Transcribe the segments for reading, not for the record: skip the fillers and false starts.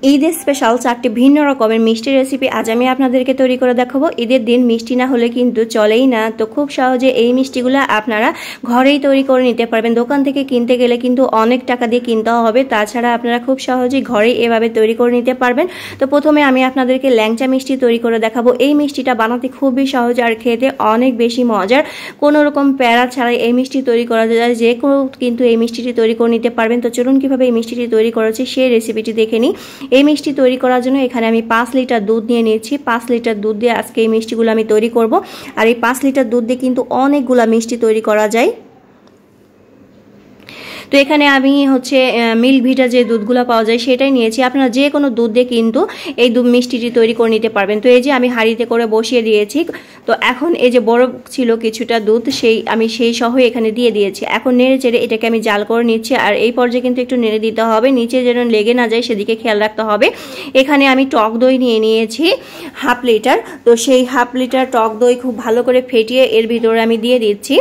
ঈদের স্পেশাল 4টি ভিন্ন রকমের মিষ্টি রেসিপি আজ আমি আপনাদেরকে তৈরি করে দেখাবো। ঈদের দিন মিষ্টি না হলে কিন্তু চলেই না, তো খুব সহজে এই মিষ্টিগুলো আপনারা ঘরেই তৈরি করে নিতে পারবেন। দোকান থেকে কিনতে গেলে কিন্তু অনেক টাকা দিয়ে কিনতে হবে, তাছাড়া আপনারা খুব সহজেই ঘরেই এভাবে তৈরি করে নিতে পারবেন। তো প্রথমে আমি আপনাদেরকে ল্যাংচা মিষ্টি তৈরি করে দেখাবো। এই মিষ্টিটা বানাতে খুবই সহজ আর খেতে অনেক বেশি মজার। কোনো রকম প্যারা ছাড়াই এই মিষ্টি তৈরি করা যায়, যে কেউ কিন্তু এই মিষ্টিটি তৈরি করে নিতে পারবেন। তো চলুন কিভাবে এই মিষ্টিটি তৈরি করেছি সেই রেসিপিটি দেখে নিই। এই মিষ্টি তৈরি করার জন্য এখানে আমি 5 লিটার দুধ নিয়ে নিয়েছি। 5 লিটার দুধ দিয়ে আজকে এই মিষ্টিগুলো আমি তৈরি করব। আর এই 5 লিটার দুধ দিয়ে কিন্তু অনেকগুলা মিষ্টি তৈরি করা যায়। তো এখানে আমি মিল্ক ভিটা যে দুধগুলো পাওয়া যায় সেটাই নিয়েছি। আপনারা যে কোনো দুধ দিয়ে কিন্তু এই মিষ্টিটি তৈরি করে নিতে পারবেন। তো এই যে আমি হাঁড়িতে করে বসিয়ে দিয়েছি। তো এখন এই যে বরফ ছিল কিছুটা দুধ, সেই সহ এখানে দিয়ে দিয়েছি। এখন নেড়ে চেড়ে এটাকে আমি জাল করে নিচ্ছি। আর এই পর্যায়ে কিন্তু একটু নেড়ে দিতে হবে, নিচে যেন লেগে না যায় সেদিকে খেয়াল রাখতে হবে। এখানে আমি টক দই নিয়ে নিয়েছি 1/2 লিটার। তো সেই 1/2 লিটার টক দই খুব ভালো করে ফেটিয়ে এর ভিতরে আমি দিয়ে দিচ্ছি।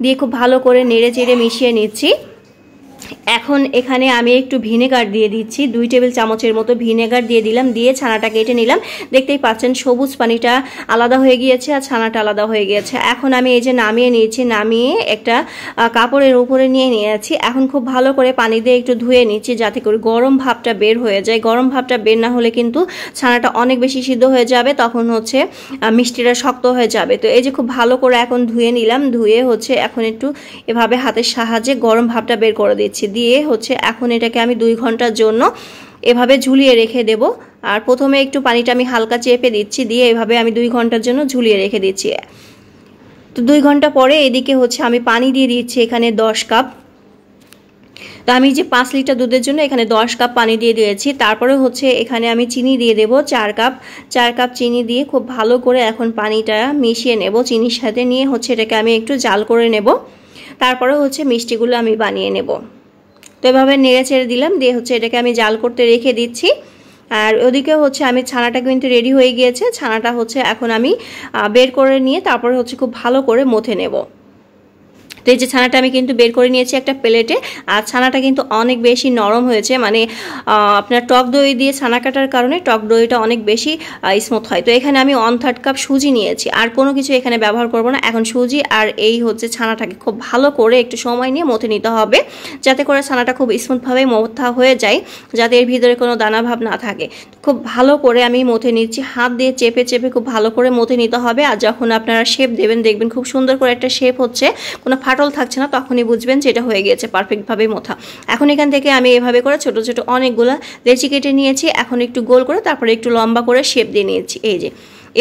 দিয়ে খুব ভালো করে নেড়ে চেড়ে মিশিয়ে নিচ্ছি। এখন এখানে আমি একটু ভিনেগার দিয়ে দিচ্ছি, 2 টেবিল চামচের মতো ভিনেগার দিয়ে দিলাম। দিয়ে ছানাটা কেটে নিলাম। দেখতেই পাচ্ছেন সবুজ পানিটা আলাদা হয়ে গিয়েছে আর ছানাটা আলাদা হয়ে গিয়েছে। এখন আমি এই যে নামিয়ে নিয়েছি, নামিয়ে একটা কাপড়ের উপরে নিয়ে নিয়েছি। এখন খুব ভালো করে পানি দিয়ে একটু ধুয়ে নিচ্ছি, যাতে করে গরম ভাবটা বের হয়ে যায়। গরম ভাবটা বের না হলে কিন্তু ছানাটা অনেক বেশি সিদ্ধ হয়ে যাবে, তখন মিষ্টিটা শক্ত হয়ে যাবে। তো এই যে খুব ভালো করে এখন ধুয়ে নিলাম। ধুয়ে এখন একটু এভাবে হাতের সাহায্যে গরম ভাবটা বের করে দিচ্ছি। দিয়ে এখন এটাকে আমি 2 ঘন্টার জন্য এভাবে ঝুলিয়ে রেখে দেব। আর প্রথমে একটু পানিটা আমি হালকা চেপে দিচ্ছি, দিয়ে এভাবে আমি 2 ঘন্টার জন্য ঝুলিয়ে রেখে দিচ্ছি। তো 2 ঘন্টা পরে এদিকে আমি পানি দিয়ে দিচ্ছি এখানে 10 কাপ। তো আমি যে 5 লিটার দুধের জন্য এখানে 10 কাপ পানি দিয়ে দিয়েছি। তারপরে এখানে আমি চিনি দিয়ে দেব 4 কাপ। 4 কাপ চিনি দিয়ে খুব ভালো করে এখন পানিটা মিশিয়ে নেব চিনির সাথে। নিয়ে এটাকে আমি একটু জাল করে নেব। তারপরে মিষ্টিগুলো আমি বানিয়ে নেব। তো এভাবে নেড়ে ছেড়ে দিলাম। দিয়ে এটাকে আমি জাল করতে রেখে দিচ্ছি। আর ওদিকে আমি ছানাটা কিন্তু রেডি হয়ে গিয়েছে। ছানাটা এখন আমি বের করে নিয়ে তারপরে খুব ভালো করে মথে নেব। তো এই যে ছানাটা আমি কিন্তু বের করে নিয়েছি একটা প্লেটে। আর ছানাটা কিন্তু অনেক বেশি নরম হয়েছে, মানে আপনার টক দই দিয়ে ছানা কাটার কারণে টক দইটা অনেক বেশি স্মুথ হয়। তো এখানে আমি 1/3 কাপ সুজি নিয়েছি, আর কোনো কিছু এখানে ব্যবহার করব না। এখন সুজি আর এই ছানাটাকে খুব ভালো করে একটু সময় নিয়ে মথে নিতে হবে, যাতে করে ছানাটা খুব স্মুথভাবে মথা হয়ে যায়, যাতে এর ভিতরে কোনো দানা ভাব না থাকে। খুব ভালো করে আমি মথে নিচ্ছি, হাত দিয়ে চেপে চেপে খুব ভালো করে মথে নিতে হবে। আর যখন আপনারা শেপ দেবেন দেখবেন খুব সুন্দর করে একটা শেপ হচ্ছে, কোনো ফাটল থাকছে না, তখনই বুঝবেন যে এটা হয়ে গিয়েছে পারফেক্টভাবে মোথা। এখন এখান থেকে আমি এভাবে করে ছোট ছোট অনেকগুলা লেচি কেটে নিয়েছি। এখন একটু গোল করে তারপরে একটু লম্বা করে শেপ দিয়ে নিয়েছি। এই যে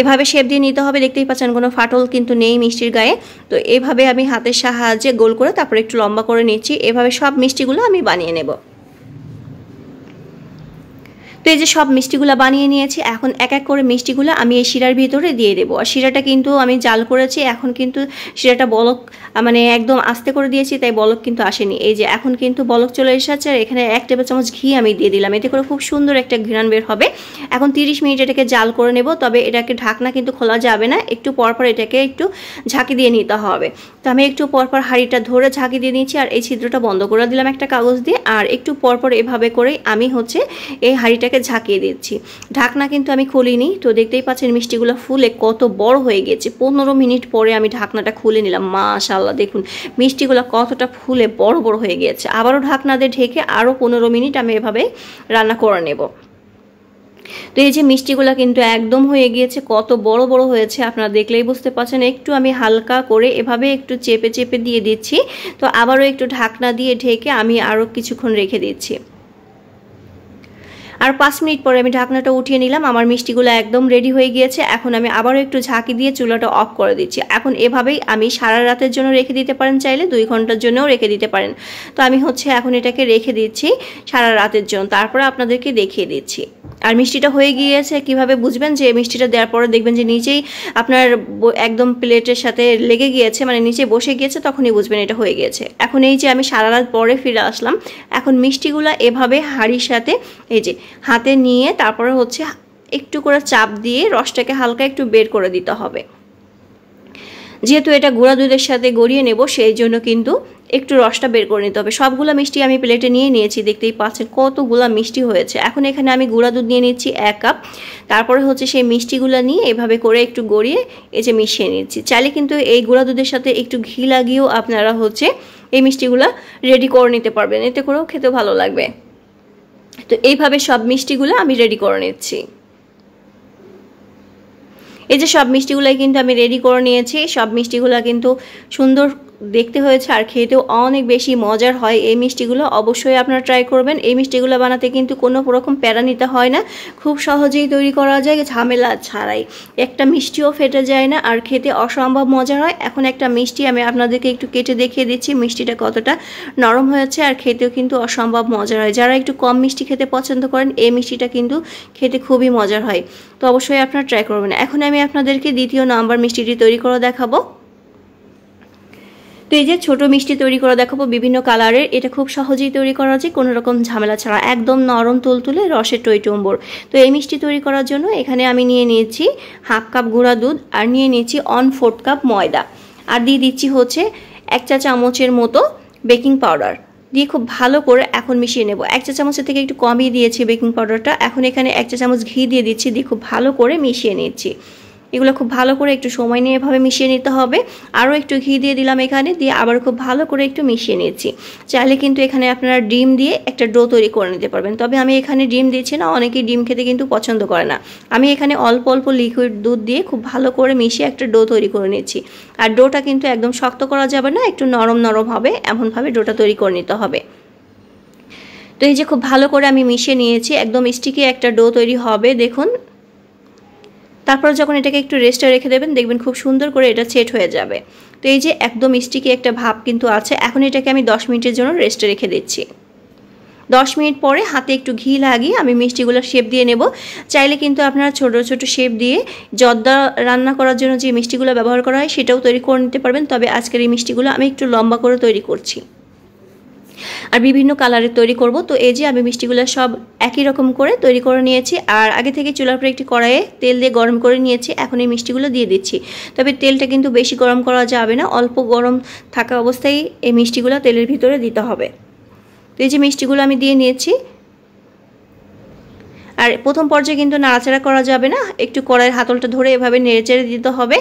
এভাবে শেপ দিয়ে নিতে হবে। দেখতেই পাচ্ছেন কোনো ফাটল কিন্তু নেই মিষ্টির গায়ে। তো এভাবে আমি হাতের সাহায্যে গোল করে তারপরে একটু লম্বা করে নিচ্ছি। এভাবে সব মিষ্টিগুলো আমি বানিয়ে নেব। তো এই যে সব মিষ্টিগুলো বানিয়ে নিয়েছি। এখন এক এক করে মিষ্টিগুলো আমি এই শিরার ভিতরে দিয়ে দেবো। আর শিরাটা কিন্তু আমি জাল করেছি। এখন কিন্তু শিরাটা বলক, মানে একদম আস্তে করে দিয়েছি, তাই বলক কিন্তু আসেনি। এই যে এখন কিন্তু বলক চলে এসেছে। আর এখানে 1 টেবিল চামচ ঘি আমি দিয়ে দিলাম, এতে করে খুব সুন্দর একটা ঘ্রাণ বের হবে। এখন 30 মিনিট এটাকে জাল করে নেব। তবে এটাকে ঢাকনা কিন্তু খোলা যাবে না, একটু পরপর এটাকে একটু ঝাঁকি দিয়ে নিতে হবে। তো আমি একটু পরপর হাঁড়িটা ধরে ঝাঁকি দিয়ে নিচ্ছি। আর এই ছিদ্রটা বন্ধ করে দিলাম একটা কাগজ দিয়ে। আর একটু পরপর এভাবে করে আমি এই হাঁড়িটাকে ঝাঁকিয়ে দিচ্ছি। ঢাকনা কিন্তু আমি খুলিনি। তো দেখতেই পাচ্ছেন মিষ্টিগুলো ফুলে কত বড় হয়ে গেছে। 15 মিনিট পরে আমি ঢাকনাটা খুলে নিলাম। মাশাআল্লাহ, দেখুন মিষ্টিগুলো কতটা ফুলে বড় বড় হয়ে গেছে। আবারও ঢাকনা দিয়ে ঢেকে আরও 15 মিনিট আমি এভাবে রান্না করে নেব। তো এই যে মিষ্টিগুলো কিন্তু একদম হয়ে গিয়েছে, কত বড় বড় হয়েছে আপনারা দেখলেই বুঝতে পারছেন। একটু আমি হালকা করে এভাবে একটু চেপে চেপে দিয়ে দিচ্ছি। তো আবারও একটু ঢাকনা দিয়ে ঢেকে আমি আরও কিছুক্ষণ রেখে দিচ্ছি। আর 5 মিনিট পরে আমি ঢাকনাটা উঠিয়ে নিলাম। আমার মিষ্টিগুলো একদম রেডি হয়ে গিয়েছে। এখন আমি আবারও একটু ঝাঁকি দিয়ে চুলাটা অফ করে দিচ্ছি। এখন এভাবেই আমি সারা রাতের জন্য রেখে দিতে পারেন, চাইলে 2 ঘন্টার জন্যও রেখে দিতে পারেন। তো আমি এখন এটাকে রেখে দিচ্ছি সারা রাতের জন্য, তারপরে আপনাদেরকে দেখিয়ে দিচ্ছি। আর মিষ্টিটা হয়ে গিয়েছে কিভাবে বুঝবেন, যে মিষ্টিটা দেওয়ার পরে দেখবেন যে নিচেই আপনার একদম প্লেটের সাথে লেগে গিয়েছে, মানে নিচে বসে গিয়েছে, তখনই বুঝবেন এটা হয়ে গিয়েছে। এখন এই যে আমি সারা রাত পরে ফিরে আসলাম। এখন মিষ্টিগুলো এভাবে হাঁড়ির সাথে এই যে হাতে নিয়ে তারপরে একটু করে চাপ দিয়ে রসটাকে হালকা একটু বের করে দিতে হবে, যেহেতু এটা গুঁড়া দুধের সাথে গড়িয়ে নেব সেই জন্য কিন্তু একটু রসটা বের করে নিতে হবে। সবগুলা মিষ্টি আমি প্লেটে নিয়ে নিয়েছি, দেখতেই পাচ্ছেন কতগুলা মিষ্টি হয়েছে। এখন এখানে আমি গুঁড়া দুধ নিয়ে নিচ্ছি 1 কাপ। তারপরে হচ্ছে সেই মিষ্টিগুলো নিয়ে এভাবে করে একটু গড়িয়ে এই যে মিশিয়ে নিচ্ছি। চাইলে কিন্তু এই গুঁড়া দুধের সাথে একটু ঘি লাগিয়েও আপনারা হচ্ছে এই মিষ্টিগুলো রেডি করে নিতে পারবেন, এতে করেও খেতে ভালো লাগবে। তো এইভাবে সব মিষ্টিগুলো আমি রেডি করে নিচ্ছি। এই যে সব মিষ্টিগুলাই কিন্তু আমি রেডি করে নিয়েছি। সব মিষ্টিগুলো কিন্তু সুন্দর দেখতে হয়েছে আর খেতেও অনেক বেশি মজার হয়। এই মিষ্টিগুলো অবশ্যই আপনারা ট্রাই করবেন। এই মিষ্টিগুলো বানাতে কিন্তু কোনো রকম প্যারা নিতে হয় না, খুব সহজেই তৈরি করা যায় ঝামেলা ছাড়াই। একটা মিষ্টিও ফেটে যায় না আর খেতে অসম্ভব মজার হয়। এখন একটা মিষ্টি আমি আপনাদেরকে একটু কেটে দেখিয়ে দিচ্ছি মিষ্টিটা কতটা নরম হয়েছে আর খেতেও কিন্তু অসম্ভব মজার হয়। যারা একটু কম মিষ্টি খেতে পছন্দ করেন এই মিষ্টিটা কিন্তু খেতে খুবই মজার হয়, তো অবশ্যই আপনারা ট্রাই করবেন। এখন আমি আপনাদেরকে দ্বিতীয় নাম্বার মিষ্টিটি তৈরি করে দেখাবো। তো এই যে ছোট মিষ্টি তৈরি করে দেখাবো বিভিন্ন কালারের। এটা খুব সহজেই তৈরি করা যায় কোনো রকম ঝামেলা ছাড়া, একদম নরম তুলতুলে রসের টইটম্বর। তো এই মিষ্টি তৈরি করার জন্য এখানে আমি নিয়ে নিয়েছি 1/2 কাপ গুঁড়া দুধ আর নিয়ে নিয়েছি 1/4 কাপ ময়দা আর দিয়ে দিচ্ছি হচ্ছে 1 চা চামচের মতো বেকিং পাউডার দিয়ে খুব ভালো করে এখন মিশিয়ে নেব। 1 চা চামচের থেকে একটু কমই দিয়েছি বেকিং পাউডারটা। এখন এখানে 1 চা চামচ ঘি দিয়ে দিচ্ছি, দিয়ে খুব ভালো করে মিশিয়ে নিচ্ছি। এগুলো খুব ভালো করে একটু সময় নিয়ে এভাবে মিশিয়ে নিতে হবে। আরও একটু ঘি দিয়ে দিলাম এখানে, দিয়ে আবার খুব ভালো করে একটু মিশিয়ে নিচ্ছি। চাইলে কিন্তু এখানে আপনারা ডিম দিয়ে একটা ডো তৈরি করে নিতে পারবেন, তবে আমি এখানে ডিম দিচ্ছি না, অনেকেই ডিম খেতে কিন্তু পছন্দ করে না। আমি এখানে অল্প অল্প লিকুইড দুধ দিয়ে খুব ভালো করে মিশিয়ে একটা ডো তৈরি করে নিচ্ছি। আর ডোটা কিন্তু একদম শক্ত করা যাবে না, একটু নরম নরম হবে এমনভাবে ডোটা তৈরি করে নিতে হবে। তো এই যে খুব ভালো করে আমি মিশিয়ে নিয়েছি, একদম স্টিকি একটা ডো তৈরি হবে দেখুন। তারপর যখন এটাকে একটু রেস্টে রেখে দেবেন দেখবেন খুব সুন্দর করে এটা সেট হয়ে যাবে। তো এই যে একদম স্টিকি একটা ভাব কিন্তু আছে। এখন এটাকে আমি 10 মিনিটের জন্য রেস্টে রেখে দিচ্ছি। 10 মিনিট পরে হাতে একটু ঘি লাগিয়ে আমি মিষ্টিগুলো শেপ দিয়ে নেব। চাইলে কিন্তু আপনারা ছোট ছোট শেপ দিয়ে জর্দা রান্না করার জন্য যে মিষ্টিগুলো ব্যবহার করা হয় সেটাও তৈরি করে নিতে পারবেন, তবে আজকের এই মিষ্টিগুলো আমি একটু লম্বা করে তৈরি করছি আর বিভিন্ন কালারের তৈরি করব। তো এই যে আমি মিষ্টিগুলো সব একই রকম করে তৈরি করে নিয়েছি আর আগে থেকে চুলার উপরে একটি কড়াইয়ে তেল দিয়ে গরম করে নিয়েছি। এখন এই মিষ্টিগুলো দিয়ে দিচ্ছি, তবে তেলটা কিন্তু বেশি গরম করা যাবে না, অল্প গরম থাকা অবস্থায় এই মিষ্টিগুলো তেলের ভিতরে দিতে হবে। তো এই যে মিষ্টিগুলো আমি দিয়ে নিয়েছি আর প্রথম পর্যায়ে কিন্তু নাড়াচাড়া করা যাবে না, একটু কড়াইয়ের হাতলটা ধরে এভাবে নেড়েচেড়ে দিতে হবে।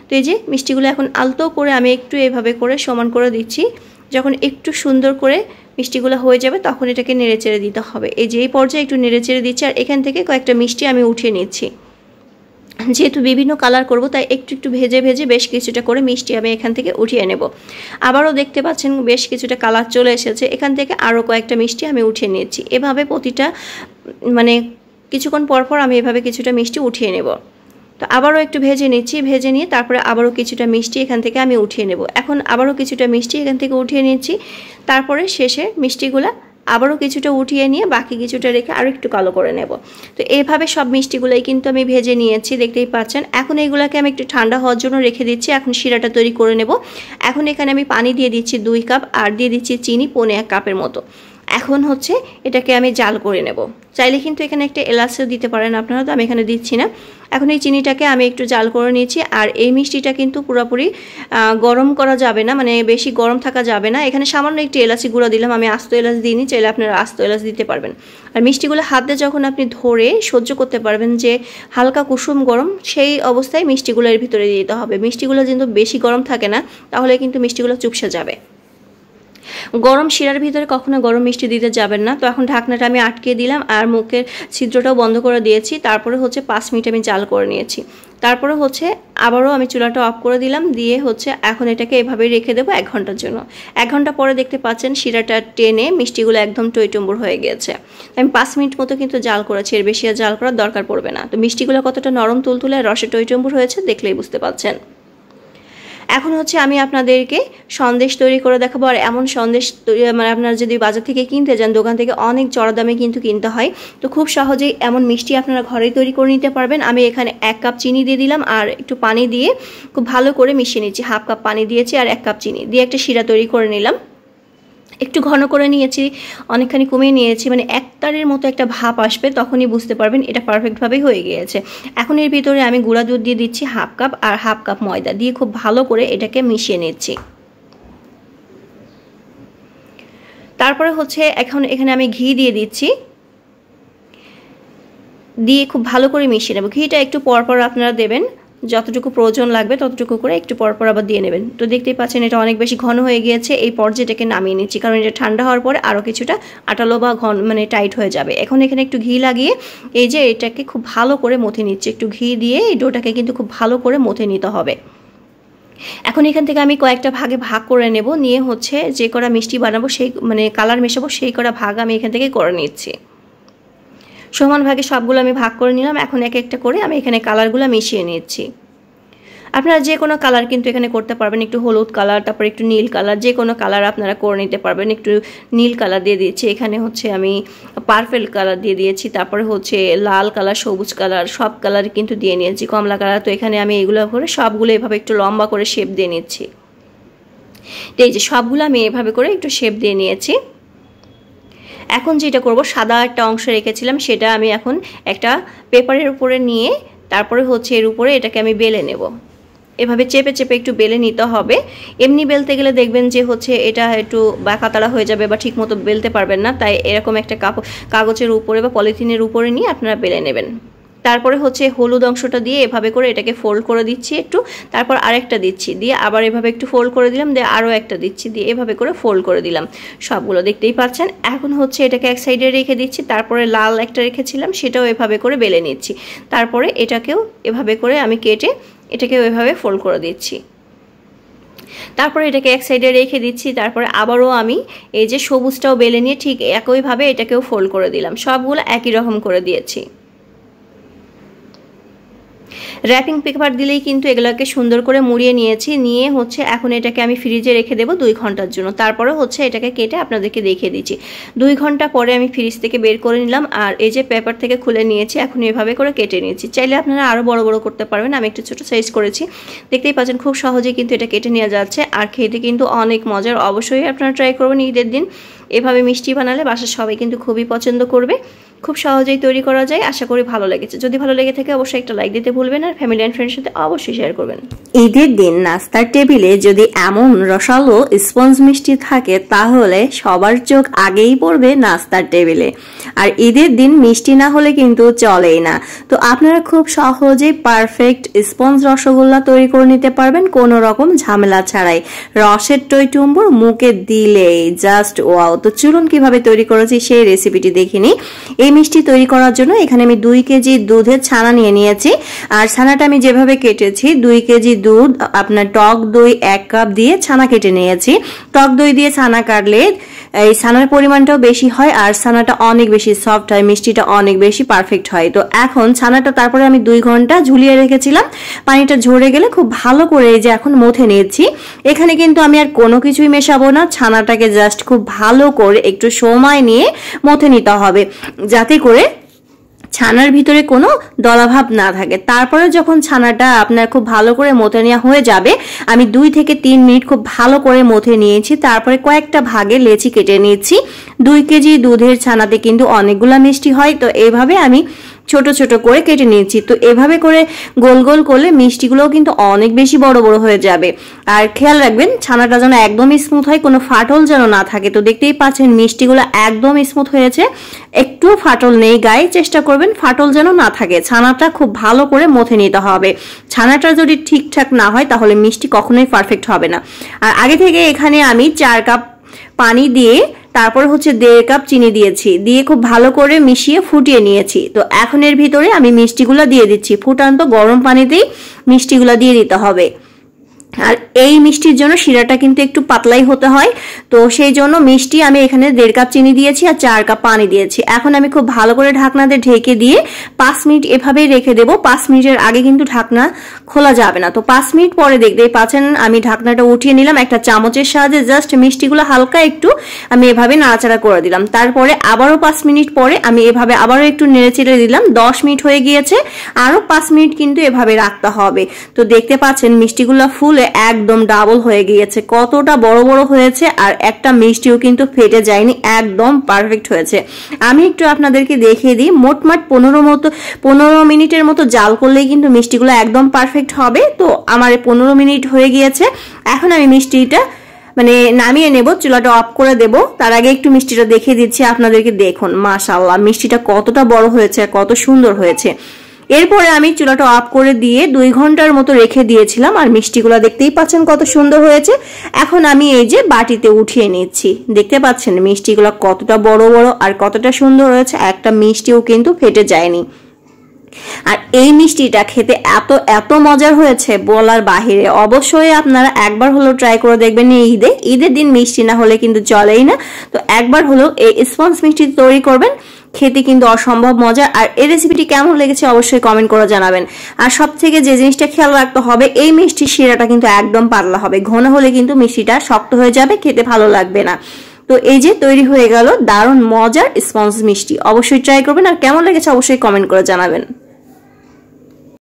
তো এই যে মিষ্টিগুলো এখন আলতো করে আমি একটু এভাবে করে সমান করে দিচ্ছি। যখন একটু সুন্দর করে মিষ্টিগুলো হয়ে যাবে তখন এটাকে নেড়েচেড়ে দিতে হবে। এই যে এই পর্যায়ে একটু নেড়েচেড়ে দিচ্ছি আর এখান থেকে কয়েকটা মিষ্টি আমি উঠিয়ে নিচ্ছি। যেহেতু বিভিন্ন কালার করব তাই একটু একটু ভেজে ভেজে বেশ কিছুটা করে মিষ্টি আমি এখান থেকে উঠিয়ে নেব। আবারও দেখতে পাচ্ছেন বেশ কিছুটা কালার চলে এসেছে, এখান থেকে আরও কয়েকটা মিষ্টি আমি উঠিয়ে নিচ্ছি। এভাবে প্রতিটা মানে কিছুক্ষণ পরপর আমি এভাবে কিছুটা মিষ্টি উঠিয়ে নেব। তো আবারও একটু ভেজে নিচ্ছি, ভেজে নিয়ে তারপরে আবারও কিছুটা মিষ্টি এখান থেকে আমি উঠিয়ে নেব। এখন আবারও কিছুটা মিষ্টি এখান থেকে উঠিয়ে নিচ্ছি, তারপরে শেষে মিষ্টিগুলো আবারও কিছুটা উঠিয়ে নিয়ে বাকি কিছুটা রেখে আরও একটু কালো করে নেব। তো এইভাবে সব মিষ্টিগুলোই কিন্তু আমি ভেজে নিয়েছি, দেখতেই পাচ্ছেন। এখন এইগুলোকে আমি একটু ঠান্ডা হওয়ার জন্য রেখে দিচ্ছি। এখন শিরাটা তৈরি করে নেব। এখন এখানে আমি পানি দিয়ে দিচ্ছি 2 কাপ আর দিয়ে দিচ্ছি চিনি 1.25 কাপের মতো। এখন হচ্ছে এটাকে আমি জাল করে নেব। চাইলে কিন্তু এখানে একটা এলাচও দিতে পারেন আপনারা, তো আমি এখানে দিচ্ছি না। এখন এই চিনিটাকে আমি একটু জাল করে নিয়েছি আর এই মিষ্টিটা কিন্তু পুরোপুরি গরম করা যাবে না, মানে বেশি গরম থাকা যাবে না। এখানে সামান্য একটু এলাচি গুঁড়া দিলাম, আমি আস্ত এলাচ দিইনি, চাইলে আপনারা আস্ত এলাচ দিতে পারবেন। আর মিষ্টিগুলো হাতে যখন আপনি ধরে সহ্য করতে পারবেন যে হালকা কুসুম গরম, সেই অবস্থায় মিষ্টিগুলো এর ভিতরে দিয়ে দিতে হবে। মিষ্টিগুলো কিন্তু বেশি গরম থাকে না, তাহলে কিন্তু মিষ্টিগুলো চুপসে যাবে। গরম শিরার ভিতরে কখনো গরম মিষ্টি দিতে যাবেন না। তো এখন ঢাকনাটা আমি আটকে দিলাম আর মুখের ছিদ্রটাও বন্ধ করে দিয়েছি। তারপরে হচ্ছে 5 মিনিট আমি জাল করে নিয়েছি। তারপরে হচ্ছে আবারও আমি চুলাটা অফ করে দিলাম, দিয়ে হচ্ছে এখন এটাকে এভাবেই রেখে দেবো 1 ঘন্টার জন্য। 1 ঘন্টা পরে দেখতে পাচ্ছেন শিরাটা টেনে মিষ্টিগুলো একদম টইটম্বুর হয়ে গেছে। আমি 5 মিনিট মতো কিন্তু জাল করেছি, এর বেশি আর জাল করার দরকার পড়বে না। তো মিষ্টিগুলো কতটা নরম তুলতুলে রসে টইটম্বুর হয়েছে দেখলেই বুঝতে পাচ্ছেন। এখন হচ্ছে আমি আপনাদেরকে সন্দেশ তৈরি করে দেখাবো। আর এমন সন্দেশ মানে আপনারা যদি বাজার থেকে কিনতে যান, দোকান থেকে অনেক চড়া দামে কিন্তু কিনতে হয়, তো খুব সহজেই এমন মিষ্টি আপনারা ঘরেই তৈরি করে নিতে পারবেন। আমি এখানে 1 কাপ চিনি দিয়ে দিলাম আর একটু পানি দিয়ে খুব ভালো করে মিশিয়ে নিচ্ছি। 1/2 কাপ পানি দিয়েছি আর 1 কাপ চিনি দিয়ে একটা শিরা তৈরি করে নিলাম। একটু ঘন করে নিয়েছি, অনেকখানি কমিয়ে নিয়েছি, মানে একতারের মতো একটা ভাপ আসবে, তখনই বুঝতে পারবেন এটা পারফেক্টভাবে হয়ে গিয়েছে। এখন এর ভিতরে আমি গুঁড়া দুধ দিয়ে দিচ্ছি 1/2 কাপ, আর 1/2 কাপ ময়দা দিয়ে খুব ভালো করে এটাকে মিশিয়ে নিচ্ছি। তারপরে হচ্ছে এখন এখানে আমি ঘি দিয়ে দিচ্ছি, দিয়ে খুব ভালো করে মিশিয়ে নেব। ঘিটা একটু পরপর আপনারা দেবেন, যতটুকু প্রয়োজন লাগবে ততটুকু করে একটু পরপর আবার দিয়ে নেবেন। তো দেখতেই পাচ্ছেন এটা অনেক বেশি ঘন হয়ে গিয়েছে। এই পর্যায়ে এটাকে নামিয়ে নিচ্ছি, কারণ এটা ঠান্ডা হওয়ার পরে আরও কিছুটা আটালো বা ঘন মানে টাইট হয়ে যাবে। এখন এখানে একটু ঘি লাগিয়ে এই যে এটাকে খুব ভালো করে মথে নিচ্ছি। একটু ঘি দিয়ে এই ডোটাকে কিন্তু খুব ভালো করে মথে নিতে হবে। এখন এখান থেকে আমি কয়েকটা ভাগে ভাগ করে নেব, নিয়ে হচ্ছে যে করা মিষ্টি বানাবো সেই মানে কালার মেশাবো সেই করা ভাগ আমি এখান থেকে করে নিচ্ছি। সমান ভাগে সবগুলো আমি ভাগ করে নিলাম। এখন এক একটা করে আমি এখানে কালারগুলো মিশিয়ে নিচ্ছি। আপনারা যে কোনো কালার কিন্তু এখানে করতে পারবেন, একটু হলুদ কালার, তারপর একটু নীল কালার, যে কোনো কালার আপনারা করে নিতে পারবেন। একটু নীল কালার দিয়ে দিয়েছি, এখানে হচ্ছে আমি পার্পল কালার দিয়ে দিয়েছি, তারপরে হচ্ছে লাল কালার, সবুজ কালার, সব কালার কিন্তু দিয়ে নিয়েছি, কমলা কালার। তো এখানে আমি এগুলো করে সবগুলো এভাবে একটু লম্বা করে শেপ দিয়ে নিচ্ছি। তো এই যে সবগুলো আমি এভাবে করে একটু শেপ দিয়ে নিয়েছি। এখন যেটা করব, সাদা একটা অংশ রেখেছিলাম সেটা আমি এখন একটা পেপারের উপরে নিয়ে তারপরে হচ্ছে এর উপরে এটাকে আমি বেলে নেব। এভাবে চেপে চেপে একটু বেলে নিতে হবে। এমনি বেলতে গেলে দেখবেন যে হচ্ছে এটা একটু বাঁকাতাড়া হয়ে যাবে বা ঠিকমতো বেলতে পারবেন না, তাই এরকম একটা কাগজের উপরে বা পলিথিনের উপরে নিয়ে আপনারা বেলে নেবেন। তারপরে হচ্ছে হলুদ অংশটা দিয়ে এভাবে করে এটাকে ফোল্ড করে দিচ্ছি একটু, তারপর আরেকটা দিচ্ছি, দিয়ে আবার এভাবে একটু ফোল্ড করে দিলাম, দিয়ে আরও একটা দিচ্ছি, দিয়ে এভাবে করে ফোল্ড করে দিলাম। সবগুলো দেখতেই পাচ্ছেন। এখন হচ্ছে এটাকে এক সাইডে রেখে দিচ্ছি, তারপরে লাল একটা রেখেছিলাম সেটাও এভাবে করে বেলে নিচ্ছি, তারপরে এটাকেও এভাবে করে আমি কেটে এটাকেও এভাবে ফোল্ড করে দিচ্ছি। তারপরে এটাকে এক সাইডে রেখে দিচ্ছি, তারপরে আবারও আমি এই যে সবুজটাও বেলে নিয়ে ঠিক একইভাবে এটাকেও ফোল্ড করে দিলাম। সবগুলো একই রকম করে দিয়েছি। র্যাপিং পেপার দিলেই কিন্তু এগুলোকে সুন্দর করে মুড়িয়ে নিয়েছি, নিয়ে হচ্ছে এখন এটাকে আমি ফ্রিজে রেখে দেবো 2 ঘন্টার জন্য। তারপরে হচ্ছে এটাকে কেটে আপনাদেরকে দেখিয়ে দিচ্ছি। 2 ঘন্টা পরে আমি ফ্রিজ থেকে বের করে নিলাম, আর এই যে পেপার থেকে খুলে নিয়েছি, এখন এভাবে করে কেটে নিয়েছি। চাইলে আপনারা আরও বড় বড় করতে পারবেন, আমি একটু ছোটো সাইজ করেছি। দেখতেই পাচ্ছেন খুব সহজেই কিন্তু এটা কেটে নেওয়া যাচ্ছে, আর খেতে কিন্তু অনেক মজার। অবশ্যই আপনারা ট্রাই করবেন ঈদের দিন। এভাবে মিষ্টি বানালে বাসার সবাই কিন্তু খুবই পছন্দ করবে। খুব সহজেই তৈরি করা যায়। আশা করি ভালো লেগেছে। যদি ভালো লেগে থাকে অবশ্যই একটা লাইক দিতে ভুলবেন, আর ফ্যামিলি অ্যান্ড ফ্রেন্ডের সাথে অবশ্যই শেয়ার করবেন। ঈদের দিন নাস্তার টেবিলে যদি এমন রসালো স্পঞ্জ মিষ্টি থাকে তাহলে সবার চোখ আগেই পড়বে নাস্তার টেবিলে। আর ঈদের দিন মিষ্টি না হলে কিন্তু চলেই না। তো আপনারা খুব সহজেই পারফেক্ট স্পঞ্জ রসগোল্লা তৈরি করে নিতে পারবেন কোনো রকম ঝামেলা ছাড়াই। রসের টইটুম্বুর মুখে দিলেই জাস্ট ওয়াও। তো চলুন কিভাবে তৈরি করেছি সেই রেসিপিটি দেখে নিই। এই মিষ্টি তৈরি করার জন্য এখানে আমি 2 কেজি দুধের ছানা নিয়ে নিয়েছি, আর ছানাটা আমি যেভাবে কেটেছি 2 কেজি দুধ, আপনার টক দই 1 কাপ দিয়ে ছানা কেটে নিয়েছি। টক দই দিয়ে ছানা কাটলে এই ছানার পরিমাণটাও বেশি হয়, আর ছানাটা অনেক বেশি সফট হয়, মিষ্টিটা অনেক বেশি পারফেক্ট হয়। তো এখন ছানাটা তারপরে আমি 2 ঘন্টা ঝুলিয়ে রেখেছিলাম, পানিটা ঝরে গেলে খুব ভালো করে এই যে এখন মথে নিয়েছি। এখানে কিন্তু আমি আর কোনো কিছুই মেশাবো না, ছানাটাকে জাস্ট খুব ভালো করে একটু সময় নিয়ে মথে নিতে হবে, যাতে করে ছানার ভিতরে কোনো দলাভাব না থাকে। তারপরে যখন ছানাটা আপনার খুব ভালো করে মথে নেওয়া হয়ে যাবে, আমি 2 থেকে 3 মিনিট খুব ভালো করে মথে নিয়েছি। তারপরে কয়েকটা ভাগে লেচি কেটে নিয়েছি। 2 কেজি দুধের ছানাতে কিন্তু অনেকগুলা মিষ্টি হয়, তো এইভাবে আমি ছোট ছোট করে কেটে নিয়েছি। তো এভাবে করে গোল গোল করলে মিষ্টিগুলোও কিন্তু অনেক বেশি বড় বড় হয়ে যাবে। আর খেয়াল রাখবেন ছানাটা যেন একদমই স্মুথ হয়, কোনো ফাটল যেন না থাকে। তো দেখতেই পাচ্ছেন মিষ্টিগুলো একদম স্মুথ হয়েছে, একটু ফাটল নেই গায়ে। চেষ্টা করবেন ফাটল যেন না থাকে। ছানাটা খুব ভালো করে মথে নিতে হবে। ছানাটা যদি ঠিকঠাক না হয় তাহলে মিষ্টি কখনোই পারফেক্ট হবে না। আর আগে থেকে এখানে আমি 4 কাপ পানি দিয়ে তারপর হচ্ছে 1.5 কাপ চিনি দিয়েছি, দিয়ে খুব ভালো করে মিশিয়ে ফুটিয়ে নিয়েছি। তো এখন এর ভিতরে আমি মিষ্টিগুলো দিয়ে দিচ্ছি। ফুটান্ত গরম পানিতেই মিষ্টিগুলো দিয়ে দিতে হবে। আর এই মিষ্টির জন্য শিরাটা কিন্তু একটু পাতলাই হতে হয়, তো সেই জন্য মিষ্টি আমি এখানে 1.5 কাপ চিনি দিয়েছি আর 4 কাপ পানি দিয়েছি। এখন আমি খুব ভালো করে ঢাকনা দিয়ে ঢেকে দিয়ে 5 মিনিট এভাবেই রেখে দেবো। 5 মিনিটের আগে কিন্তু ঢাকনা খোলা যাবে না। তো 5 মিনিট পরে দেখতেই পাচ্ছেন আমি ঢাকনাটা উঠিয়ে নিলাম। একটা চামচের সাহায্যে জাস্ট মিষ্টিগুলো হালকা একটু আমি এভাবে নাড়াচাড়া করে দিলাম। তারপরে আবারও 5 মিনিট পরে আমি এভাবে আবারও একটু নেড়েচেড়ে দিলাম। 10 মিনিট হয়ে গিয়েছে, আরো 5 মিনিট কিন্তু এভাবে রাখতে হবে। তো দেখতে পাচ্ছেন মিষ্টিগুলো ফুলে হলে একদম ডাবল হয়ে গিয়েছে, কতটা বড় বড় হয়েছে আর একটা মিষ্টিও কিন্তু ফেটে যায়নি, একদম পারফেক্ট হয়েছে। আমি একটু আপনাদেরকে দেখিয়ে দিই, মোটমাট 15 মিনিটের মতো জাল করলেই কিন্তু মিষ্টিগুলো একদম পারফেক্ট হবে। তো আমার 15 মিনিট হয়ে গিয়েছে। এখন আমি মিষ্টিটা মানে নামিয়ে নেব, চুলাটা অফ করে দেব। তার আগে একটু মিষ্টিটা দেখিয়ে দিচ্ছি আপনাদেরকে, দেখুন মাশাআল্লাহ মিষ্টিটা কতটা বড় হয়েছে আর কত সুন্দর হয়েছে। এরপরে আমি চুলাটা অফ করে দিয়ে 2 ঘন্টার মতো রেখে দিয়েছিলাম, আর মিষ্টিগুলো দেখতেই পাচ্ছেন কত সুন্দর হয়েছে। এখন আমি এই যে বাটিতে উঠিয়ে নিচ্ছি, দেখতে পাচ্ছেন মিষ্টিগুলো কতটা বড় বড় আর কতটা সুন্দর হয়েছে, একটা মিষ্টিও কিন্তু ফেটে যায়নি। আর এই মিষ্টিটা খেতে এত এত মজার হয়েছে বলার বাহিরে। অবশ্যই আপনারা একবার হলেও ট্রাই করে দেখবেন। ঈদের দিন মিষ্টি না হলে কিন্তু চলেই না, তো একবার হলেও এই স্পঞ্জ মিষ্টি তৈরি করবেন, খেতে কিন্তু অসম্ভব মজা। আর এই রেসিপিটি কেমন লেগেছে অবশ্যই কমেন্ট করে জানাবেন। আর সব থেকে যে জিনিসটা খেয়াল রাখতে হবে, এই মিষ্টির শিরাটা কিন্তু একদম পাতলা হবে, ঘন হলে কিন্তু মিষ্টিটা শক্ত হয়ে যাবে, খেতে ভালো লাগবে না। তো এই যে তৈরি হয়ে গেল দারুণ মজার স্পঞ্জ মিষ্টি, অবশ্যই ট্রাই করবেন। আর কেমন লেগেছে অবশ্যই কমেন্ট করে জানাবেন।